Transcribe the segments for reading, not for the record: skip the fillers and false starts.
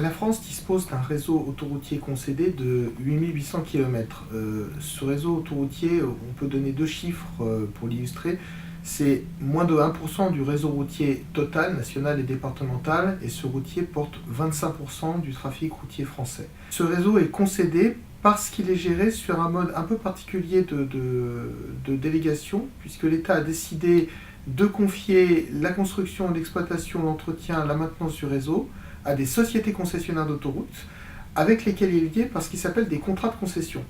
La France dispose d'un réseau autoroutier concédé de 8800 km. Ce réseau autoroutier, on peut donner deux chiffres pour l'illustrer. C'est moins de 1% du réseau routier total, national et départemental, et ce routier porte 25% du trafic routier français. Ce réseau est concédé parce qu'il est géré sur un mode un peu particulier de délégation, puisque l'État a décidé de confier la construction, l'exploitation, l'entretien, la maintenance du réseau à des sociétés concessionnaires d'autoroutes, avec lesquelles il est lié parce qu'ils s'appellent des contrats de concession.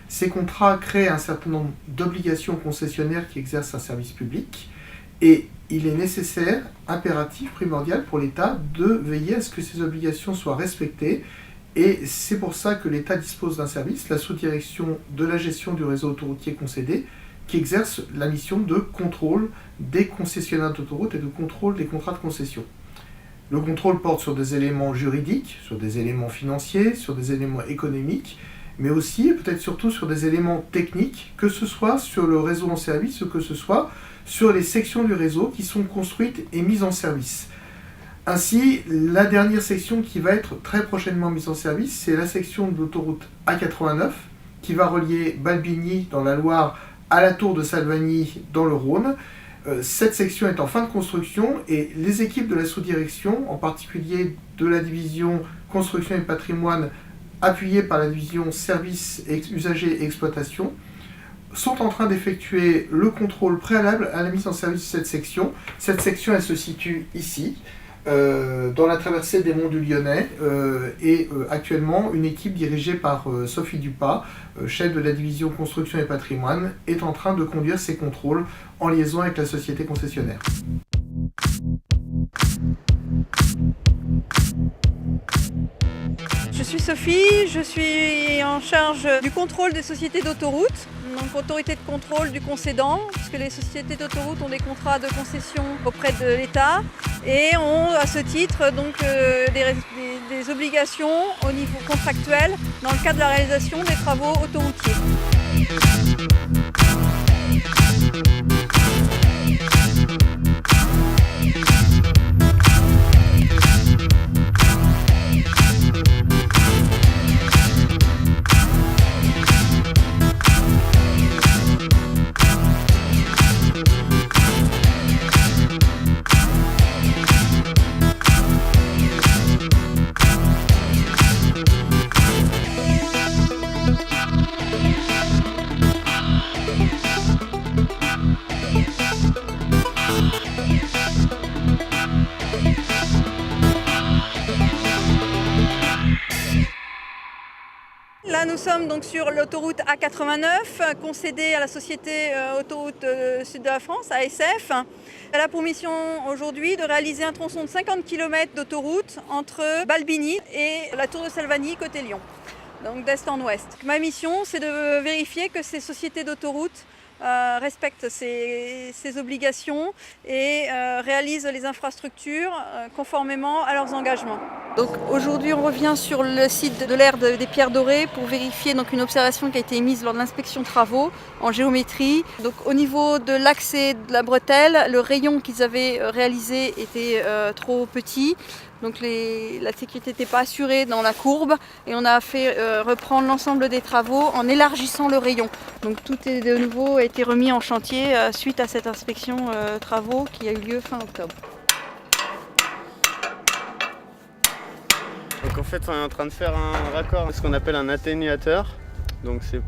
Ces contrats créent un certain nombre d'obligations concessionnaires qui exercent un service public et il est nécessaire, impératif, primordial pour l'État de veiller à ce que ces obligations soient respectées et c'est pour ça que l'État dispose d'un service, la sous-direction de la gestion du réseau autoroutier concédé, qui exerce la mission de contrôle des concessionnaires d'autoroutes et de contrôle des contrats de concession. Le contrôle porte sur des éléments juridiques, sur des éléments financiers, sur des éléments économiques, mais aussi et peut-être surtout sur des éléments techniques, que ce soit sur le réseau en service ou que ce soit sur les sections du réseau qui sont construites et mises en service. Ainsi, la dernière section qui va être très prochainement mise en service, c'est la section de l'autoroute A89 qui va relier Balbigny dans la Loire à la Tour de Salvagny dans le Rhône. Cette section est en fin de construction et les équipes de la sous-direction, en particulier de la division construction et patrimoine appuyées par la division services, usagers et exploitation, sont en train d'effectuer le contrôle préalable à la mise en service de cette section. Cette section, elle se situe ici, dans la traversée des Monts du Lyonnais, et actuellement, une équipe dirigée par Sophie Dupas, chef de la division construction et patrimoine, est en train de conduire ces contrôles en liaison avec la société concessionnaire. Je suis Sophie, je suis en charge du contrôle des sociétés d'autoroutes, donc autorité de contrôle du concédant, puisque les sociétés d'autoroutes ont des contrats de concession auprès de l'État et ont à ce titre donc, des obligations au niveau contractuel dans le cadre de la réalisation des travaux autoroutiers. Là, nous sommes donc sur l'autoroute A89, concédée à la société Autoroute Sud de la France, ASF. Elle a pour mission aujourd'hui de réaliser un tronçon de 50 km d'autoroute entre Balbigny et la Tour de Salvagny côté Lyon, donc d'est en ouest. Ma mission, c'est de vérifier que ces sociétés d'autoroute respectent ces obligations et réalisent les infrastructures conformément à leurs engagements. Donc aujourd'hui on revient sur le site de l'aire des Pierres Dorées pour vérifier donc, une observation qui a été émise lors de l'inspection travaux en géométrie. Donc au niveau de l'accès de la bretelle, le rayon qu'ils avaient réalisé était trop petit. Donc la sécurité n'était pas assurée dans la courbe et on a fait reprendre l'ensemble des travaux en élargissant le rayon. Donc tout est de nouveau a été remis en chantier suite à cette inspection travaux qui a eu lieu fin octobre. Donc en fait on est en train de faire un raccord, ce qu'on appelle un atténuateur. Donc c'est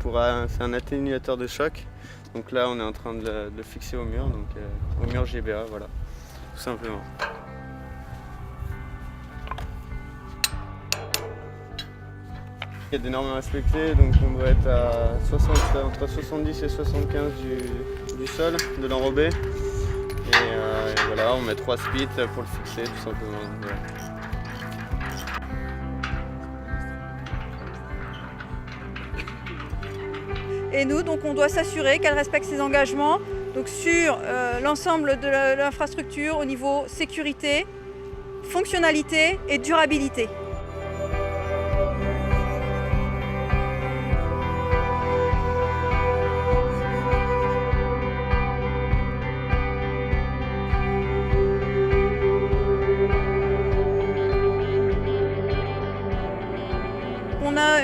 un atténuateur de choc. Donc là on est en train de le fixer au mur, donc au mur GBA, voilà, tout simplement. Il y a des normes à respecter, donc on doit être à entre 70 et 75 du sol, de l'enrobé. Et voilà, on met 3 spits pour le fixer tout simplement. Voilà. Et nous, donc, on doit s'assurer qu'elle respecte ses engagements donc, sur l'ensemble de l'infrastructure au niveau sécurité, fonctionnalité et durabilité.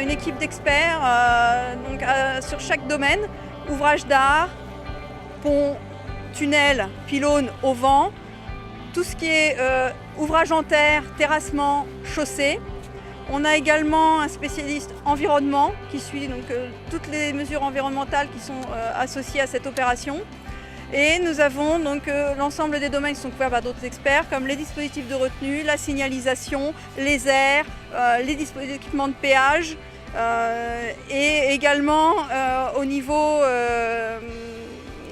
une équipe d'experts sur chaque domaine, ouvrage d'art, pont, tunnel, pylône, auvent, tout ce qui est ouvrage en terre, terrassement, chaussée. On a également un spécialiste environnement qui suit toutes les mesures environnementales qui sont associées à cette opération. Et nous avons l'ensemble des domaines qui sont couverts par d'autres experts, comme les dispositifs de retenue, la signalisation, les airs, les équipements de péage, et également au niveau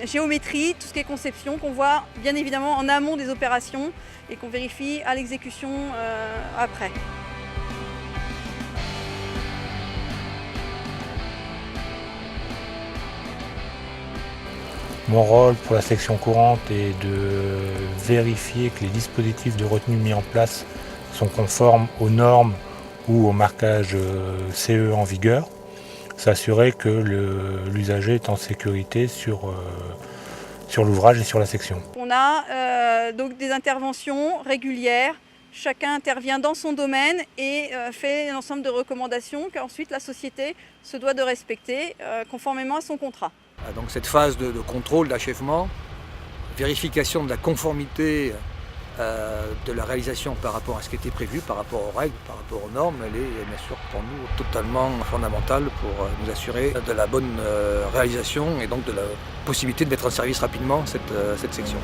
géométrie, tout ce qui est conception, qu'on voit bien évidemment en amont des opérations et qu'on vérifie à l'exécution après. Mon rôle pour la section courante est de vérifier que les dispositifs de retenue mis en place sont conformes aux normes ou au marquage CE en vigueur, s'assurer que l'usager est en sécurité sur l'ouvrage et sur la section. On a donc des interventions régulières, chacun intervient dans son domaine et fait un ensemble de recommandations qu'ensuite la société se doit de respecter conformément à son contrat. Donc cette phase de contrôle, d'achèvement, vérification de la conformité de la réalisation par rapport à ce qui était prévu, par rapport aux règles, par rapport aux normes, elle est bien sûr pour nous totalement fondamentale pour nous assurer de la bonne réalisation et donc de la possibilité de mettre en service rapidement cette section.